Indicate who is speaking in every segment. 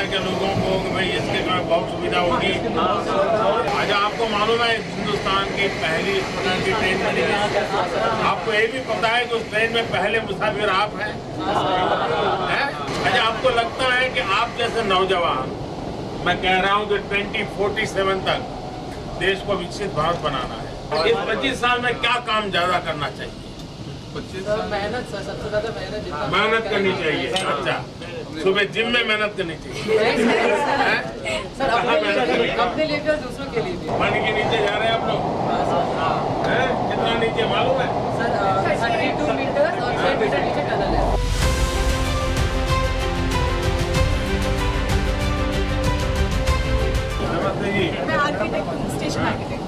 Speaker 1: हिंदुस्तान के लोगों को कि भाई इसके कारण बहुत सुविधा होगी। अच्छा, आपको मालूम है हिंदुस्तान की पहली इस प्रकार की ट्रेन बनी है। आपको ये भी पता है कि उस ट्रेन में पहले मुसाफिर आप हैं? अच्छा, आपको लगता है कि आप जैसे नौजवान, मैं कह रहा हूँ कि 2047 तक देश को विकसित भारत बनाना है, इस 25 साल में क्या काम ज्यादा करना चाहिए?
Speaker 2: 25 साल
Speaker 3: मेहनत सर, सबसे ज्यादा
Speaker 1: मेहनत करनी चाहिए। अच्छा, सुबह जिम में मेहनत करनी चाहिए।
Speaker 3: सर अपने लिए भी और दूसरों के लिए भी।
Speaker 1: पानी के नीचे जा रहे हैं आप लोग? कितना नीचे मालूम है?
Speaker 3: सर 32 मीटर और 6 मीटर नीचे टनल है।
Speaker 1: नमस्ते जी।
Speaker 4: मैं आर्किटेक्ट हूँ, स्टेशन आर्किटेक्ट।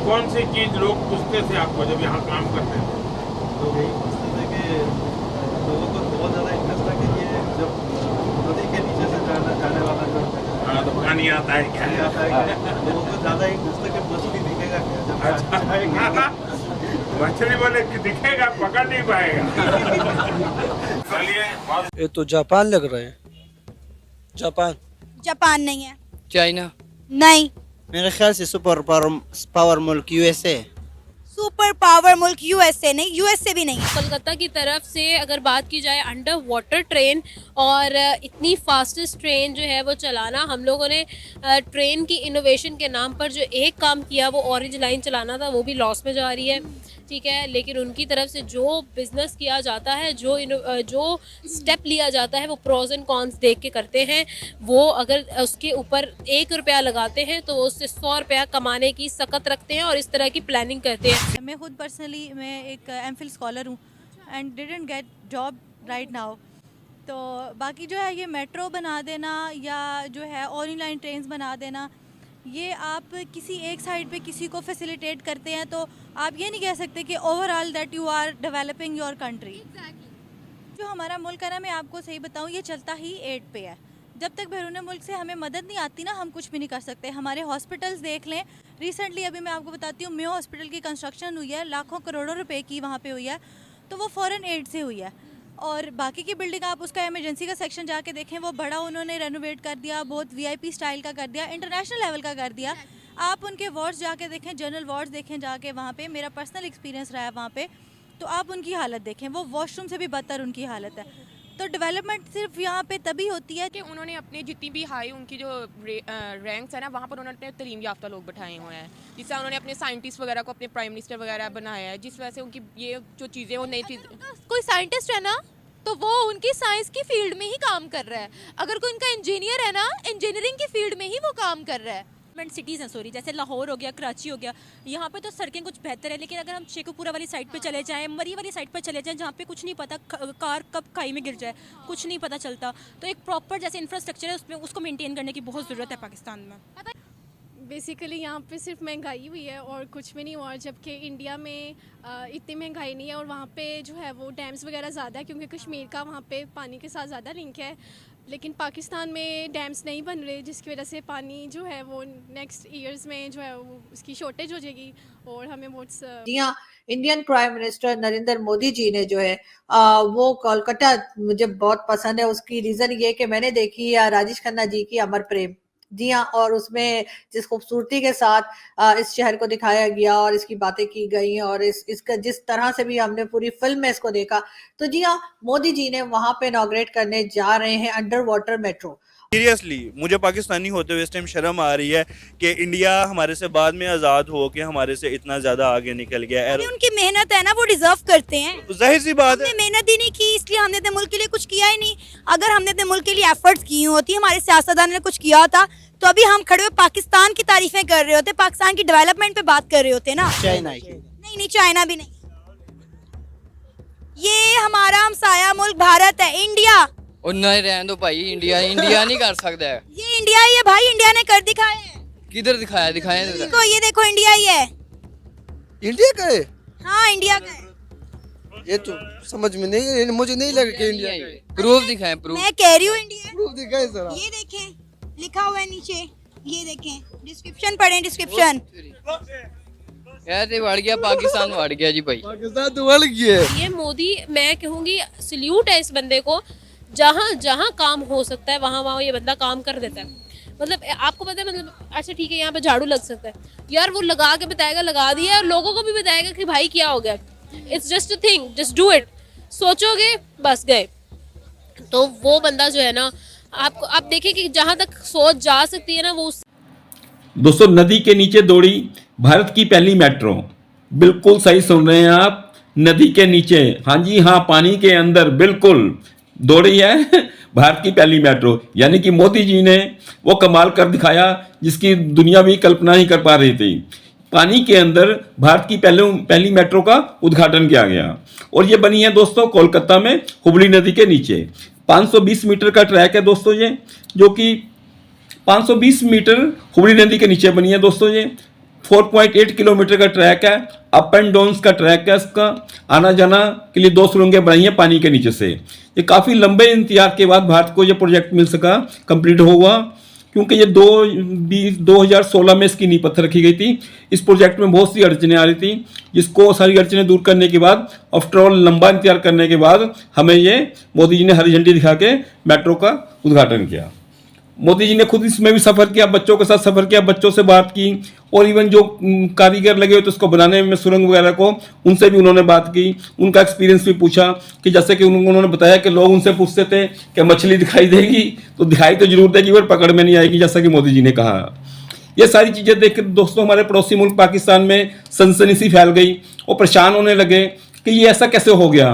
Speaker 1: कौन सी चीज लोग पूछते थे आपको जब यहाँ काम करते थे?
Speaker 2: तो यही पूछते थे कि लोगों को बहुत ज़्यादा इंटरेस्ट है कि ये जब नदी के नीचे से जाने वाला जो
Speaker 1: हाँ, तो पानी आता है क्या?
Speaker 2: पानी आता है, लोगों को ज़्यादा इंटरेस्ट है कि मछली दिखेगा क्या जब जाएगा।
Speaker 1: मछली बोले कि दिखेगा, पकड़ नहीं पाएगा। चलिए,
Speaker 5: ये तो जापान लग रहा है।
Speaker 6: जापान नहीं है।
Speaker 7: चाइना।
Speaker 6: नहीं।
Speaker 5: मेरे ख्याल से सुपर पावर मुल्क यूएसए।
Speaker 6: सुपर पावर मुल्क यूएसए नहीं, यूएसए भी नहीं।
Speaker 8: कोलकाता की तरफ से अगर बात की जाए अंडर वाटर ट्रेन और इतनी फास्टेस्ट ट्रेन जो है वो चलाना, हम लोगों ने ट्रेन की इनोवेशन के नाम पर जो एक काम किया वो ऑरेंज लाइन चलाना था, वो भी लॉस में जा रही है, ठीक है। लेकिन उनकी तरफ से जो बिज़नेस किया जाता है, जो स्टेप लिया जाता है, वो प्रोज एंड कॉन्स देख के करते हैं। वो अगर उसके ऊपर 1 रुपया लगाते हैं तो उससे 100 रुपया कमाने की सकत रखते हैं और इस तरह की प्लानिंग करते हैं।
Speaker 4: मैं खुद पर्सनली मैं एक एमफिल स्कॉलर हूँ and didn't get job right now. तो बाकी जो है ये मेट्रो बना देना या जो है ऑरेंज लाइन ट्रेन्स बना देना, ये आप किसी एक साइड पे किसी को फैसिलिटेट करते हैं तो आप ये नहीं कह सकते कि overall that you are developing your country. जो हमारा मुल्क है ना, मैं आपको सही बताऊँ, ये चलता ही एड पे है। जब तक बैरून मुल्क से हमें मदद नहीं आती ना, हम कुछ भी नहीं कर सकते। हमारे हॉस्पिटल्स देख लें, रिसेंटली अभी मैं आपको बताती हूँ, मेयो हॉस्पिटल की कंस्ट्रक्शन हुई है, लाखों करोड़ों रुपए की वहाँ पे हुई है, तो वो फॉरेन एड से हुई है। और बाकी की बिल्डिंग आप उसका इमरजेंसी का सेक्शन जाके देखें, वो बड़ा उन्होंने रेनोवेट कर दिया, बहुत वीआईपी स्टाइल का कर दिया, इंटरनेशनल लेवल का कर दिया। आप उनके वार्ड्स जाके देखें, जनरल वार्ड्स देखें जाके वहाँ पे, मेरा पर्सनल एक्सपीरियंस रहा है वहाँ पे, तो आप उनकी हालत देखें, वो वॉशरूम से भी बदतर उनकी हालत है। तो डेवलपमेंट सिर्फ यहाँ पे तभी होती है
Speaker 9: कि उन्होंने अपने जितनी भी हाई उनकी जो रैंक्स है ना, वहाँ पर उन्होंने तलीम याफ्ता लोग बैठाए हुए हैं, जिससे उन्होंने अपने साइंटिस्ट वगैरह को अपने प्राइम मिनिस्टर वगैरह बनाया है, जिस वजह से उनकी ये जो चीज़ें वो नई चीज़।
Speaker 10: कोई साइंटिस्ट है ना तो वो उनकी साइंस की फील्ड में ही काम कर रहा है। अगर कोई उनका इंजीनियर है ना, इंजीनियरिंग की फील्ड में ही वो काम कर रहा है।
Speaker 11: सिटीज़ हैं, सॉरी, जैसे लाहौर हो गया, कराची हो गया, यहाँ पे तो सड़कें कुछ बेहतर है। लेकिन अगर हम शेखुपुरा वाली साइड पे चले जाएं, मरी वाली साइड पे चले जाएं, जहाँ पे कुछ नहीं पता कार कब खाई में गिर जाए, कुछ नहीं पता चलता, तो एक प्रॉपर जैसे इंफ्रास्ट्रक्चर है उसमें उसको मेंटेन करने की बहुत ज़रूरत है पाकिस्तान में।
Speaker 12: बेसिकली यहाँ पे सिर्फ महंगाई हुई है और कुछ भी नहीं हुआ, जबकि इंडिया में इतनी महंगाई नहीं है और वहाँ पे जो है वो डैम्स वगैरह ज़्यादा है, क्योंकि कश्मीर का वहाँ पे पानी के साथ ज़्यादा लिंक है। लेकिन पाकिस्तान में डैम्स नहीं बन रहे, जिसकी वजह से पानी जो है वो नेक्स्ट ईयर्स में जो है वो उसकी शॉर्टेज हो जाएगी और हमें वोट्स।
Speaker 13: जी हाँ, Indian prime minister Narendra Modi ji ने जो है वो कोलकाता मुझे बहुत पसंद है। उसकी रीज़न ये कि मैंने देखी राजेश खन्ना जी की अमर प्रेम, जी हाँ, और उसमें जिस खूबसूरती के साथ इस शहर को दिखाया गया और इसकी बातें की गई और इसका जिस तरह से भी हमने पूरी फिल्म में इसको देखा, तो जी हाँ, मोदी जी ने वहां पे इनॉग्रेट करने जा रहे हैं अंडर वाटर मेट्रो।
Speaker 14: सीरियसली मुझे पाकिस्तानी होते हुए इस टाइम शर्म आ रही है कि इंडिया हमारे से बाद में आज़ाद हो के हमारे से इतना ज़्यादा आगे निकल गया है।
Speaker 6: उनकी मेहनत है ना, वो डिजर्व करते हैं।
Speaker 14: जाहिर सी बात है,
Speaker 6: मेहनत ही नहीं की, इसलिए हमने अपने मुल्क के लिए कुछ किया ही नहीं। अगर हमने अपने मुल्क के लिए एफर्ट्स की होती, हमारे सियासतदान ने कुछ किया होता, तो अभी हम खड़े हुए पाकिस्तान की तारीफें कर रहे होते, पाकिस्तान की डेवलपमेंट पे बात कर रहे होते ना।
Speaker 5: चाइना
Speaker 6: नहीं, चाइना भी नहीं। ये हमारा हमसाया मुल्क भारत है, इंडिया।
Speaker 7: और नहीं रहने दो भाई, इंडिया नहीं कर सकता है।
Speaker 6: ये इंडिया ही है भाई, इंडिया ने कर दिखाया है।
Speaker 7: किधर दिखाया?
Speaker 6: देखो, ये देखो, इंडिया ही है।
Speaker 5: इंडिया का है?
Speaker 6: हाँ, इंडिया का है।
Speaker 5: ये तो समझ में नहीं, मुझे नहीं लगा कि इंडिया का है।
Speaker 7: प्रूफ दिखाएं, प्रूफ।
Speaker 6: मैं कह रही हूँ इंडिया।
Speaker 5: प्रूफ दिखाएं जरा।
Speaker 6: ये देखें, लिखा हुआ है नीचे, ये देखें, डिस्क्रिप्शन पढ़ें, डिस्क्रिप्शन।
Speaker 7: ऐसे बढ़ गया पाकिस्तान, बढ़ गया जी भाई,
Speaker 5: पाकिस्तान तो बढ़ गया।
Speaker 8: ये मोदी, मैं कहूँगी सल्यूट है इस बंदे को जहाँ जहाँ काम हो सकता है वहाँ वहाँ ये बंदा काम कर देता है। मतलब आपको पता है, मतलब अच्छा ठीक है यहाँ पे झाड़ू लग सकता है यार, वो लगा के बताएगा लगा दिया, और लोगों को भी बताएगा कि भाई क्या हो गया, it's just a thing, just do it. सोचोगे बस गए। तो वो बंदा जो है ना, आपको आप देखिए कि जहाँ तक सोच जा सकती है ना वो
Speaker 15: दोस्तों, नदी के नीचे दौड़ी भारत की पहली मेट्रो। बिल्कुल सही सुन रहे हैं आप, नदी के नीचे, हाँ जी हाँ, पानी के अंदर बिल्कुल दौड़ी है भारत की पहली मेट्रो। यानी कि मोदी जी ने वो कमाल कर दिखाया जिसकी दुनिया भी कल्पना ही कर पा रही थी। पानी के अंदर भारत की पहली मेट्रो का उद्घाटन किया गया और ये बनी है दोस्तों कोलकाता में हुबली नदी के नीचे। 520 मीटर का ट्रैक है दोस्तों ये, जो कि 520 मीटर हुबली नदी के नीचे बनी है दोस्तों ये। 4.8 किलोमीटर का ट्रैक है, अप एंड डाउन्स का ट्रैक है इसका। आना जाना के लिए 2 सुरंगें बनाई हैं पानी के नीचे से। ये काफ़ी लंबे इंतजार के बाद भारत को ये प्रोजेक्ट मिल सका, कंप्लीट हुआ, क्योंकि ये 2016 में इसकी नींव पत्थर रखी गई थी। इस प्रोजेक्ट में बहुत सी अड़चनें आ रही थी, जिसको सारी अड़चनें दूर करने के बाद, आफ्टर ऑल लंबा इंतजार करने के बाद, हमें ये मोदी जी ने हरी झंडी दिखा के मेट्रो का उद्घाटन किया। मोदी जी ने खुद इसमें भी सफ़र किया, बच्चों के साथ सफ़र किया, बच्चों से बात की, और इवन जो कारीगर लगे हुए थे उसको बनाने में सुरंग वगैरह को, उनसे भी उन्होंने बात की, उनका एक्सपीरियंस भी पूछा। कि जैसे कि उन्होंने बताया कि लोग उनसे पूछते थे कि मछली दिखाई देगी, तो दिखाई तो जरूर देगी पर पकड़ में नहीं आएगी, जैसा कि मोदी जी ने कहा। ये सारी चीज़ें देख कर दोस्तों हमारे पड़ोसी मुल्क पाकिस्तान में सनसनी सी फैल गई और परेशान होने लगे कि ये ऐसा कैसे हो गया।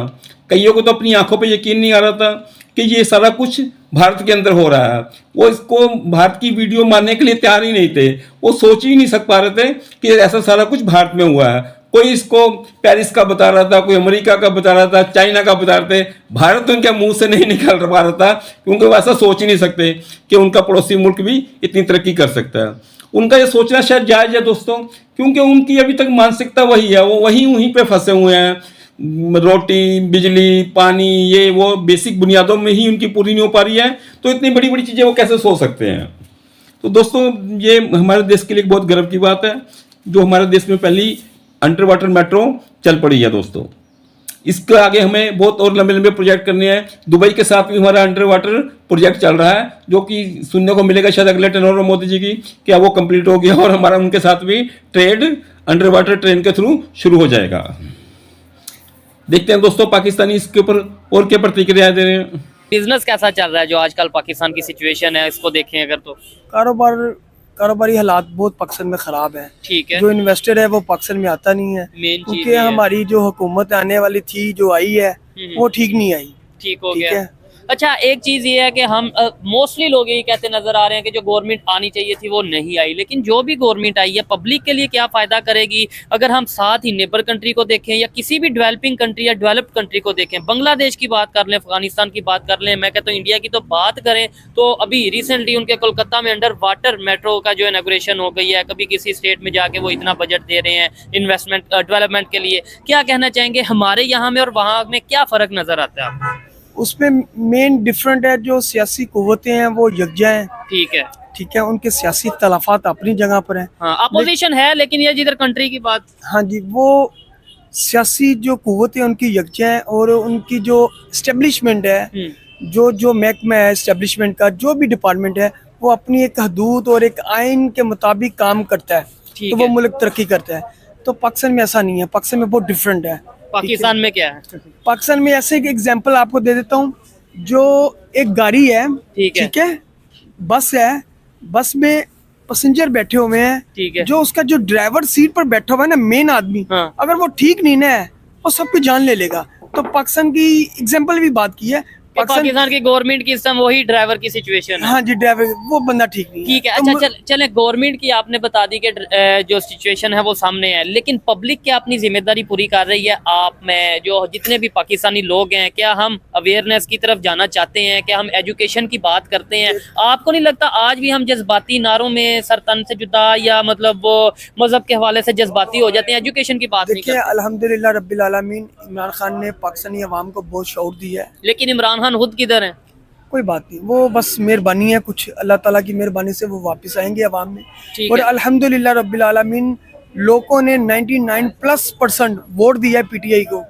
Speaker 15: कईयों को तो अपनी आंखों पर यकीन नहीं आ रहा था कि ये सारा कुछ भारत के अंदर हो रहा है। वो इसको भारत की वीडियो मानने के लिए तैयार ही नहीं थे, वो सोच ही नहीं सक पा रहे थे कि ऐसा सारा कुछ भारत में हुआ है। कोई इसको पेरिस का बता रहा था, कोई अमेरिका का बता रहा था, चाइना का बता रहे थे। भारत तो उनके मुंह से नहीं निकल पा रहा था, क्योंकि वो ऐसा सोच ही नहीं सकते कि उनका पड़ोसी मुल्क भी इतनी तरक्की कर सकता है। उनका ये सोचना शायद जायज़ है दोस्तों, क्योंकि उनकी अभी तक मानसिकता वही है, वो वहीं पे फंसे हुए हैं। रोटी, बिजली, पानी, ये वो बेसिक बुनियादों में ही उनकी पूरी नहीं हो पा रही है, तो इतनी बड़ी बड़ी चीज़ें वो कैसे सोच सकते हैं। तो दोस्तों ये हमारे देश के लिए बहुत गर्व की बात है, जो हमारे देश में पहली अंडर वाटर मेट्रो चल पड़ी है दोस्तों। इसके आगे हमें बहुत और लंबे लंबे प्रोजेक्ट करने हैं। दुबई के साथ भी हमारा अंडर वाटर प्रोजेक्ट चल रहा है, जो कि सुनने को मिलेगा शायद अगले टेनोर में मोदी जी की, क्या वो कंप्लीट हो गया और हमारा उनके साथ भी ट्रेड अंडर वाटर ट्रेन के थ्रू शुरू हो जाएगा। देखते हैं दोस्तों पाकिस्तानी इसके ऊपर और क्या प्रतिक्रिया दे रहे हैं।
Speaker 16: बिजनेस कैसा चल रहा है जो आजकल पाकिस्तान की सिचुएशन है, इसको देखें अगर तो
Speaker 17: कारोबारी हालात बहुत पाकिस्तान में ख़राब है।
Speaker 16: ठीक है,
Speaker 17: जो इन्वेस्टर है वो पाकिस्तान में आता नहीं है, क्योंकि हमारी जो हुकूमत आने वाली थी, जो आई है, वो ठीक नहीं आई।
Speaker 16: ठीक हो गया। अच्छा, एक चीज़ ये है कि हम मोस्टली लोग यही कहते नज़र आ रहे हैं कि जो गवर्नमेंट आनी चाहिए थी वो नहीं आई, लेकिन जो भी गवर्नमेंट आई है पब्लिक के लिए क्या फ़ायदा करेगी। अगर हम साथ ही नेबर कंट्री को देखें या किसी भी डेवलपिंग कंट्री या डेवलप्ड कंट्री को देखें, बांग्लादेश की बात कर लें, अफगानिस्तान की बात कर लें, मैं कहता हूँ इंडिया की तो बात करें, तो अभी रिसेंटली उनके कोलकाता में अंडर वाटर मेट्रो का जो इनॉग्रेशन हो गई है। कभी किसी स्टेट में जाके वो इतना बजट दे रहे हैं इन्वेस्टमेंट डेवलपमेंट के लिए। क्या कहना चाहेंगे, हमारे यहाँ में और वहाँ में क्या फ़र्क नज़र आता है आपको?
Speaker 17: उसमें मेन डिफरेंट है, जो सियासी कुव्वतें हैं वो यकजा हैं।
Speaker 16: ठीक है,
Speaker 17: उनके सियासी इख्तलाफात अपनी जगह पर हैं।
Speaker 16: हाँ, अपोजिशन है, लेकिन ये जिधर कंट्री की बात,
Speaker 17: हाँ जी, वो सियासी जो कुव्वतें उनकी यकजा हैं, और उनकी जो इस्टेब्लिशमेंट है, जो महकमा है इस्टेब्लिशमेंट का, जो भी डिपार्टमेंट है, वो अपनी एक हदूद और एक आइन के मुताबिक काम करता है, तो वो मुल्क तरक्की करता है। तो पाकिस्तान में ऐसा नहीं है, पाकिस्तान में बहुत डिफरेंट है।
Speaker 16: पाकिस्तान में क्या है?
Speaker 17: पाकिस्तान में ऐसे एक एग्जांपल आपको दे देता हूँ, जो एक गाड़ी है, ठीक है, बस है, बस में पैसेंजर बैठे हुए हैं, ठीक है, जो उसका जो ड्राइवर सीट पर बैठा हुआ है ना, मेन आदमी, अगर वो ठीक नहीं ना है, वो सबकी जान ले लेगा। तो पाकिस्तान की एग्जांपल भी बात की है,
Speaker 16: पाकिस्तान की गवर्नमेंट की इस समय वही ड्राइवर की सिचुएशन है।
Speaker 17: हाँ जी, ड्राइवर वो बंदा ठीक नहीं है।
Speaker 16: ठीक है, अच्छा चले गवर्नमेंट की आपने बता दी कि जो सिचुएशन है वो सामने है, लेकिन पब्लिक क्या अपनी जिम्मेदारी पूरी कर रही है? आप में जो जितने भी पाकिस्तानी लोग हैं, क्या हम अवेयरनेस की तरफ जाना चाहते हैं? क्या हम एजुकेशन की बात करते हैं? आपको नहीं लगता आज भी हम जज्बाती नारों में सर तन से जुदा या मतलब वो मजहब के हवाले से जज्बाती हो जाते हैं, एजुकेशन की बात नहीं करते?
Speaker 17: अल्हम्दुलिल्लाह रब्बिल आलमीन, इमरान खान ने पाकिस्तानी अवाम को बहुत शऊर दी है,
Speaker 16: लेकिन इमरान खान खुद किधर हैं?
Speaker 17: कोई बात नहीं, वो बस मेहरबानी है, कुछ अल्लाह ताला की मेहरबानी से वो वापस आएंगे अवाम में। और अल्हम्दुलिल्लाह रब्बिल आलमीन, लोगों ने 99+% वोट दिया है पीटीआई को,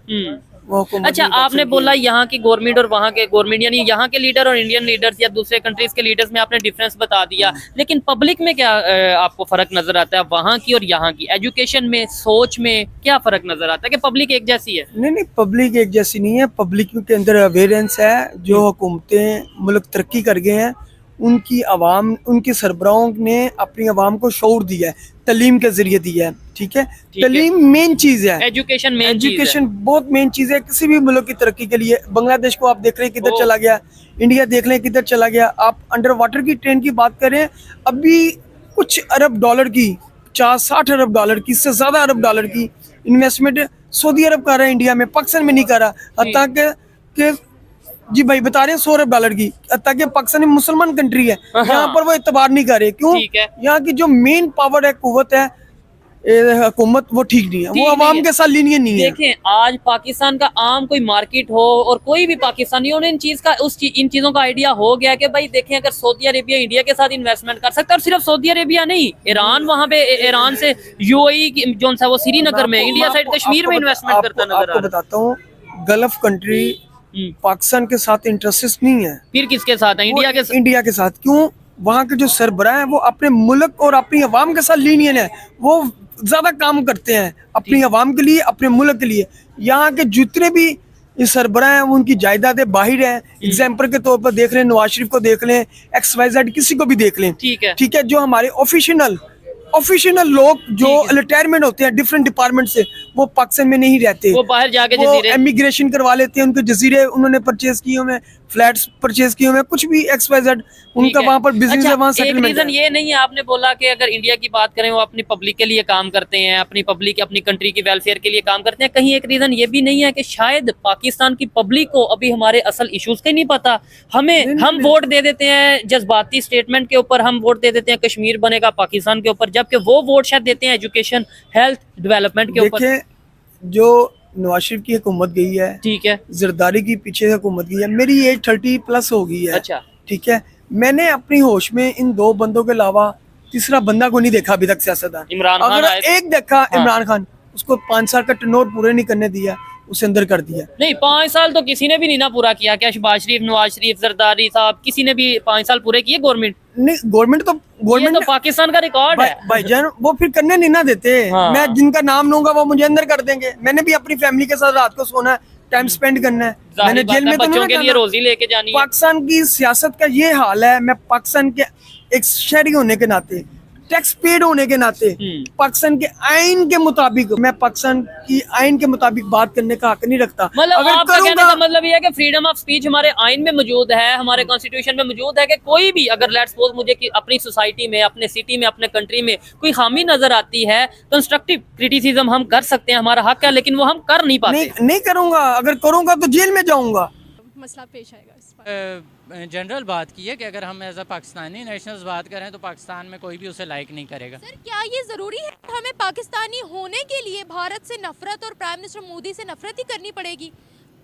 Speaker 17: वो हुकूमत
Speaker 16: अच्छा,
Speaker 17: नहीं कर
Speaker 16: आपने
Speaker 17: सकती
Speaker 16: बोला
Speaker 17: है।
Speaker 16: यहाँ की गवर्नमेंट और वहाँ के गवर्नमेंट, यानी यहाँ के लीडर और इंडियन लीडर्स या दूसरे कंट्रीज के लीडर्स में आपने डिफरेंस बता दिया, लेकिन पब्लिक में क्या आपको फर्क नजर आता है वहाँ की और यहाँ की? एजुकेशन में, सोच में क्या फर्क नजर आता है कि पब्लिक एक जैसी है?
Speaker 17: नहीं, पब्लिक एक जैसी नहीं है। पब्लिक के अंदर अवेयरेंस है। जो हुकूमतें मुल्क तरक्की कर गए हैं, उनकी आवाम, उनके सरबराहों ने अपनी आवाम को शऊर दिया है, तालीम के जरिए दिया है। ठीक है, तालीम मेन चीज है,
Speaker 16: एजुकेशन मेन चीज है।
Speaker 17: एजुकेशन बहुत मेन चीज है किसी भी मुल्क की तरक्की के लिए। बांग्लादेश को आप देख रहे हैं किधर चला गया, इंडिया देख लें किधर चला गया। आप अंडर वाटर की ट्रेन की बात करें, अभी कुछ अरब डॉलर की, 50-60 अरब डॉलर की, इससे ज्यादा अरब डॉलर की इन्वेस्टमेंट सऊदी अरब कर रहा है इंडिया में, पाकिस्तान में नहीं कर रहा। हत्ता के जी भाई बता रहे हैं 100 अरब डॉलर की, हत्ता के पाकिस्तान मुसलमान कंट्री है, यहाँ पर वो इतबार नहीं कर रहे। क्यों? यहाँ की जो मेन पावर है, कुव्वत है, हुकूमत, वो ठीक नहीं है, वो अवाम के साथ लीनियन नहीं है।
Speaker 16: देखें, आज पाकिस्तान का आम कोई मार्केट हो और कोई भी पाकिस्तानी हो, इन चीजों का आइडिया हो गया कि भाई देखें, अगर सऊदी अरेबिया इंडिया के साथ इन्वेस्टमेंट कर सकता है, और सिर्फ सऊदी अरेबिया नहीं, ईरान, वहाँ पे ईरान से यूएई जो सा वो श्रीनगर में, इंडिया साइड कश्मीर में इन्वेस्टमेंट करता नजर आ रहा है।
Speaker 17: बताता हूँ, गल्फ कंट्री पाकिस्तान के साथ इंटरेस्ट नहीं है।
Speaker 16: फिर किसके साथ है?
Speaker 17: इंडिया के साथ। क्यों? वहाँ के जो सरबराह है वो अपने मुल्क और अपनी अवाम के साथ लीनियन है, वो ज्यादा काम करते हैं अपनी अवाम के लिए, अपने मुल्क के लिए। यहाँ के जितने भी सरबराह हैं, उनकी जायदादें बाहर हैं। एग्जाम्पल के तौर पर देख लें, नवाज शरीफ को देख लें, XYZ किसी को भी देख लें। ठीक है, जो हमारे ऑफिशियल लोग जो रिटायरमेंट होते हैं डिफरेंट डिपार्टमेंट से, वो पाकिस्तान में नहीं रहते,
Speaker 16: वो बाहर जाके
Speaker 17: जजीरे इमिग्रेशन करवा लेते हैं, उनके जजीरे उन्होंने परचेज किए हुए, फ्लैट्स परचेज किए हुए, कुछ भी XYZ उनका वहाँ पर बिजनेस है, वहाँ सेटलमेंट है।
Speaker 16: रीजन ये नहीं है, आपने बोला कि अगर इंडिया की बात करें, वो अपनी पब्लिक के लिए काम करते हैं, अपनी पब्लिक, अपनी कंट्री की वेलफेयर के लिए काम करते हैं, कहीं एक रीजन ये भी नहीं है कि शायद पाकिस्तान की पब्लिक को अभी हमारे असल इश्यूज का ही नहीं पता? हम वोट दे देते हैं जज्बाती स्टेटमेंट के ऊपर, हम वोट दे देते हैं कश्मीर बनेगा पाकिस्तान के ऊपर, जबकि वो वोट शायद देते हैं एजुकेशन, हेल्थ, डेवलपमेंट के ऊपर।
Speaker 17: जो नवाज शरीफ की हुकूमत गई है, ठीक है, जरदारी की पीछे हुकूमत गई है, मेरी एज 30+ हो गई है। अच्छा, ठीक है, मैंने अपनी होश में इन 2 बंदों के अलावा तीसरा बंदा को नहीं देखा अभी तक सियासतदान।
Speaker 16: इमरान खान
Speaker 17: अगर एक देखा, इमरान खान, उसको 5 साल का टर्नओवर पूरे नहीं करने दिया, उसे अंदर कर दिया।
Speaker 16: नहीं, 5 साल तो किसी ने भी नहीं ना पूरा किया। क्या शहबाज शरीफ, नवाज शरीफ, जरदारी साहब, किसी ने भी 5 साल पूरे किए? गवर्नमेंट तो पाकिस्तान का रिकॉर्ड है
Speaker 17: भाईजान, वो फिर करने नहीं ना देते। मैं जिनका नाम लूंगा वो मुझे अंदर कर देंगे। मैंने भी अपनी फैमिली के साथ रात को सोना है, टाइम स्पेंड करना है, मैंने जेल में
Speaker 16: बच्चों के लिए रोजी लेके जानी है।
Speaker 17: पाकिस्तान की सियासत का ये हाल है। मैं पाकिस्तान के एक शहरी होने के नाते, टैक्स पेड होने के नाते, पाकिस्तान के आइन के मुताबिक, मैं पाकिस्तान की आइन के मुताबिक बात करने का हक नहीं रखता।
Speaker 16: मतलब आपका कहने का मतलब ये है कि फ्रीडम ऑफ स्पीच हमारे आइन में मौजूद है, हमारे कॉन्स्टिट्यूशन में मौजूद है कि कोई भी अगर लेट्स सपोज मुझे कि अपनी सोसाइटी में, अपने सिटी में, अपने कंट्री में कोई खामी नजर आती है, कंस्ट्रक्टिव क्रिटिसिज्म हम कर सकते हैं, हमारा हक है, लेकिन वो हम कर नहीं पाते।
Speaker 17: नहीं करूंगा, अगर करूंगा तो जेल में जाऊंगा।
Speaker 12: मसला पेश आएगा इस पर।
Speaker 18: जनरल बात की है कि अगर हम एज अ पाकिस्तानी नेशनल्स बात करें तो पाकिस्तान में कोई भी उसे लाइक नहीं करेगा।
Speaker 10: सर, क्या ये ज़रूरी है हमें पाकिस्तानी होने के लिए भारत से नफरत और प्राइम मिनिस्टर मोदी से नफरत ही करनी पड़ेगी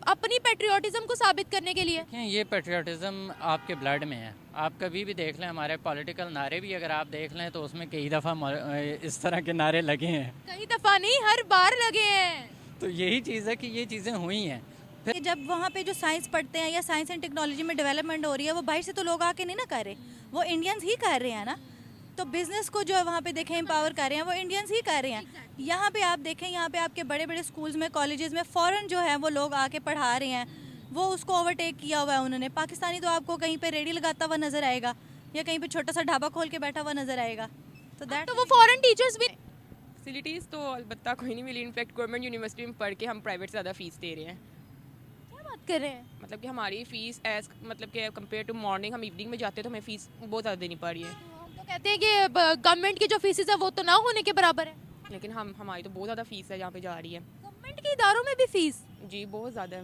Speaker 10: अपनी पेट्रियाटिज्म को साबित करने के लिए?
Speaker 18: ये पेट्रियाटिज्म आपके ब्लड में है। आप कभी भी देख लें, हमारे पॉलिटिकल नारे भी अगर आप देख लें तो उसमें कई दफ़ा इस तरह के नारे लगे हैं।
Speaker 10: कई दफ़ा नहीं, हर बार लगे हैं।
Speaker 18: तो यही चीज़ है कि ये चीज़ें हुई हैं।
Speaker 4: जब वहाँ पे जो साइंस पढ़ते हैं या साइंस एंड टेक्नोलॉजी में डेवलपमेंट हो रही है, वो बाहर से तो लोग आके नहीं ना कर रहे, वो इंडियंस ही कर रहे हैं ना। तो बिजनेस को जो है वहाँ पे देखें एम्पावर कर रहे हैं, वो इंडियंस ही कर रहे हैं। यहाँ पे आप देखें, यहाँ पे आपके बड़े बड़े स्कूल्स में, कॉलेजेस में फॉरेन जो है वो लोग आके पढ़ा रहे हैं, वो उसको ओवरटेक किया हुआ है उन्होंने। पाकिस्तानी तो आपको कहीं पे रेडी लगाता हुआ नजर आएगा या कहीं पे छोटा सा ढाबा खोल के बैठा हुआ नजर आएगा। तो
Speaker 10: वो फॉरेन टीचर्स भी,
Speaker 9: फैसिलिटीज़ तो अलबत्ता कोई नहीं मिली। इनफैक्ट गवर्नमेंट यूनिवर्सिटी में पढ़ के हम प्राइवेट से ज़्यादा फीस दे रहे हैं।
Speaker 10: कर रहे हैं
Speaker 9: मतलब कि हमारी फीस एज मतलब कि कंपेयर टू मॉर्निंग, हम इवनिंग में जाते हैं तो हमें फीस बहुत ज़्यादा देनी पड़ रही है।
Speaker 10: हम तो कहते हैं कि गवर्नमेंट की जो फीसेस है वो तो ना होने के बराबर है,
Speaker 9: लेकिन हमारी तो बहुत ज़्यादा फीस है जहाँ पे जा रही है।
Speaker 10: गवर्नमेंट के इदारों में भी फीस
Speaker 9: जी बहुत ज़्यादा है।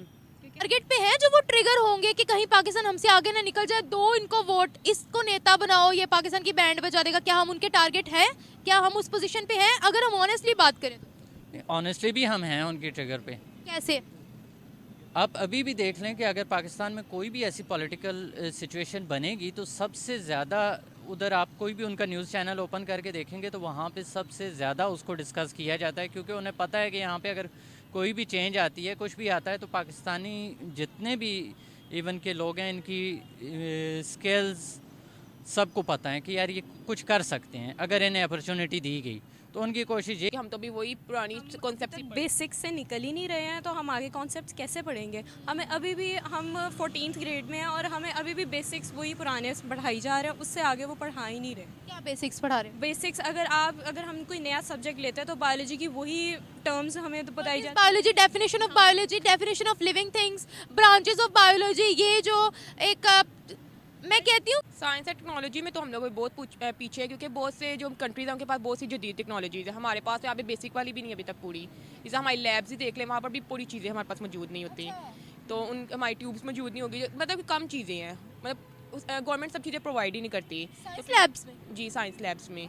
Speaker 10: टारगेट पे है जो वो ट्रिगर होंगे कि कहीं पाकिस्तान हमसे आगे ना निकल जाए, दो इनको वोट, इसको नेता बनाओ, ये पाकिस्तान की बैंड बजा देगा। क्या हम उनके टारगेट है? क्या हम उस पोजीशन पे हैं? अगर हम ऑनेस्टली बात करें तो
Speaker 18: ऑनेस्टली भी हम हैं उनकी ट्रिगर पे।
Speaker 10: कैसे?
Speaker 18: आप अभी भी देख लें कि अगर पाकिस्तान में कोई भी ऐसी पॉलिटिकल सिचुएशन बनेगी तो सबसे ज़्यादा उधर आप कोई भी उनका न्यूज़ चैनल ओपन करके देखेंगे तो वहाँ पे सबसे ज़्यादा उसको डिस्कस किया जाता है, क्योंकि उन्हें पता है कि यहाँ पे अगर कोई भी चेंज आती है, कुछ भी आता है, तो पाकिस्तानी जितने भी इवन के लोग हैं, इनकी स्किल्स सबको पता है कि यार ये कुछ कर सकते हैं अगर इन्हें अपॉर्चुनिटी दी गई। तो उनकी कोशिश ये,
Speaker 9: हम तो भी वही पुरानी कॉन्सेप्ट
Speaker 11: बेसिक्स से निकल ही नहीं रहे हैं, तो हम आगे कॉन्सेप्ट्स कैसे पढ़ेंगे? हमें अभी भी, हम 14th ग्रेड में हैं और हमें अभी भी बेसिक्स वही पुराने पढ़ाई जा रहे हैं, उससे आगे वो पढ़ा ही नहीं रहे।
Speaker 10: क्या बेसिक्स पढ़ा रहे हैं?
Speaker 11: बेसिक्स अगर हम कोई नया सब्जेक्ट लेते हैं तो बायोलॉजी की वही टर्म्स हमें तो बताई जाती है।
Speaker 10: Biology, definition of biology, definition of living things, branches of biology, ये जो एक मैं कहती हूँ
Speaker 9: साइंस एंड टेक्नोलॉजी में तो हम लोग बहुत पीछे है, क्योंकि बहुत से जो कंट्रीज हैं उनके पास बहुत सी जदीद टेक्नोलॉजीज़ है। हमारे पास यहाँ पे बेसिक वाली भी नहीं अभी तक पूरी। जैसे हमारी लैब्स ही देख लें, वहाँ पर भी पूरी चीज़ें हमारे पास मौजूद नहीं होती, तो उन हमारी ट्यूब्स मौजूद नहीं होगी, मतलब कम चीज़ें हैं, मतलब गवर्नमेंट सब चीज़ें प्रोवाइड ही नहीं करती
Speaker 10: लैब्स में।
Speaker 9: जी, साइंस लैब्स में।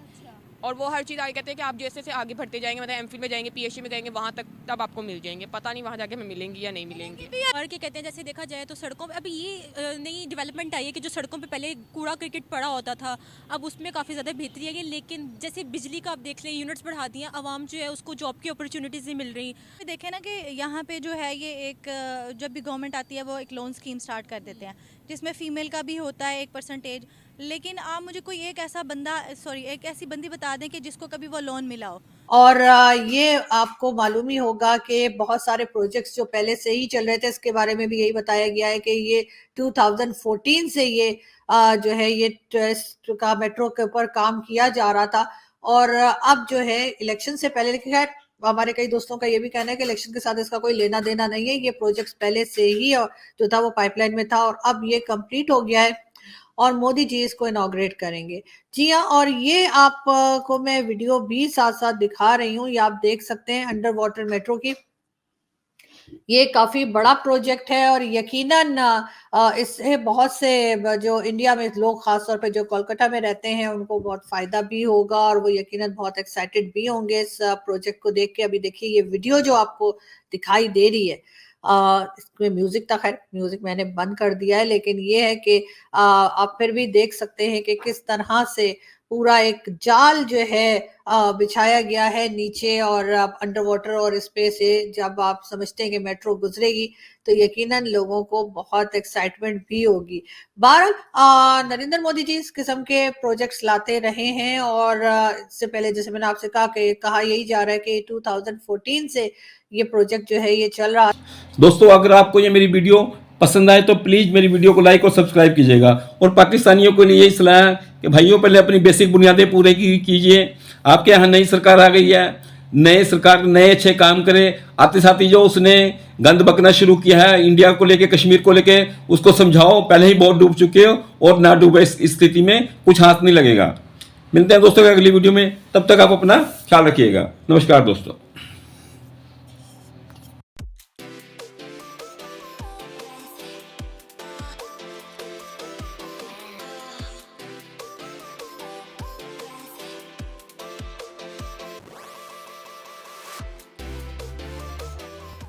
Speaker 9: और वो हर चीज़ आगे कहते हैं कि आप जैसे से आगे बढ़ते जाएंगे, मतलब एमफिल में जाएंगे, पीएचडी में जाएंगे, वहाँ तक तब आपको मिल जाएंगे। पता नहीं वहाँ जाके हमें मिलेंगी या नहीं मिलेंगी।
Speaker 11: और क्या कहते हैं, जैसे देखा जाए तो सड़कों पे अभी ये नई डेवलपमेंट आई है कि जो सड़कों पे पहले कूड़ा क्रिकेट पड़ा होता था, अब उसमें काफ़ी ज़्यादा बेहतरी आई है। लेकिन जैसे बिजली का आप देख लें, यूनिट्स बढ़ा दिए, आवाम जो है उसको जॉब की अपॉर्चुनिटीज़ नहीं मिल रही।
Speaker 4: देखें ना कि यहाँ पे जो है ये एक, जब भी गवर्नमेंट आती है वो एक लोन स्कीम स्टार्ट कर देते हैं जिसमें फ़ीमेल का भी होता है 1%। लेकिन आप मुझे कोई एक ऐसी बंदी बता दें कि जिसको कभी वो लोन मिला हो।
Speaker 13: और ये आपको मालूम ही होगा कि बहुत सारे प्रोजेक्ट्स जो पहले से ही चल रहे थे, इसके बारे में भी यही बताया गया है कि ये 2014 से ये जो है ये ट्रस्ट का मेट्रो के ऊपर काम किया जा रहा था। और अब जो है इलेक्शन से पहले, खैर हमारे कई दोस्तों का ये भी कहना है कि इलेक्शन के साथ इसका कोई लेना देना नहीं है, ये प्रोजेक्ट्स पहले से ही जो था वो पाइपलाइन में था और अब ये कंप्लीट हो गया है और मोदी जी इसको इनॉग्रेट करेंगे। जी हाँ, और ये आपको मैं वीडियो भी साथ साथ दिखा रही हूँ, ये आप देख सकते हैं अंडर वाटर मेट्रो की। ये काफी बड़ा प्रोजेक्ट है और यकीनन इससे बहुत से जो इंडिया में लोग, खासतौर पे जो कोलकाता में रहते हैं, उनको बहुत फायदा भी होगा और वो यकीनन बहुत एक्साइटेड भी होंगे इस प्रोजेक्ट को देख के। अभी देखिए ये वीडियो जो आपको दिखाई दे रही है, इसमें म्यूजिक था, खैर म्यूजिक मैंने बंद कर दिया है, लेकिन ये है कि आप फिर भी देख सकते हैं कि किस तरह से पूरा एक जाल जो है बिछाया गया है नीचे और अंडर वाटर। और इस पे से जब आप समझते हैं कि मेट्रो गुजरेगी तो यकीनन लोगों को बहुत एक्साइटमेंट भी होगी। बहरहाल नरेंद्र मोदी जी इस किस्म के प्रोजेक्ट्स लाते रहे हैं और इससे पहले जैसे मैंने आपसे कहा यही जा रहा है कि 2014 से ये प्रोजेक्ट जो है ये चल रहा है।
Speaker 15: दोस्तों, अगर आपको ये मेरी वीडियो पसंद आए तो प्लीज़ मेरी वीडियो को लाइक और सब्सक्राइब कीजिएगा। और पाकिस्तानियों को लिए यही सलाह है कि भाइयों, पहले अपनी बेसिक बुनियादें पूरे कीजिए। आपके यहाँ नई सरकार आ गई है, नए सरकार नए अच्छे काम करे। आते साथ ही जो उसने गंद बकना शुरू किया है इंडिया को लेके, कश्मीर को लेके, उसको समझाओ। पहले ही बहुत डूब चुके हो और ना डूबे, इस स्थिति में कुछ हाथ नहीं लगेगा। मिलते हैं दोस्तों अगली वीडियो में, तब तक आप अपना ख्याल रखिएगा। नमस्कार दोस्तों।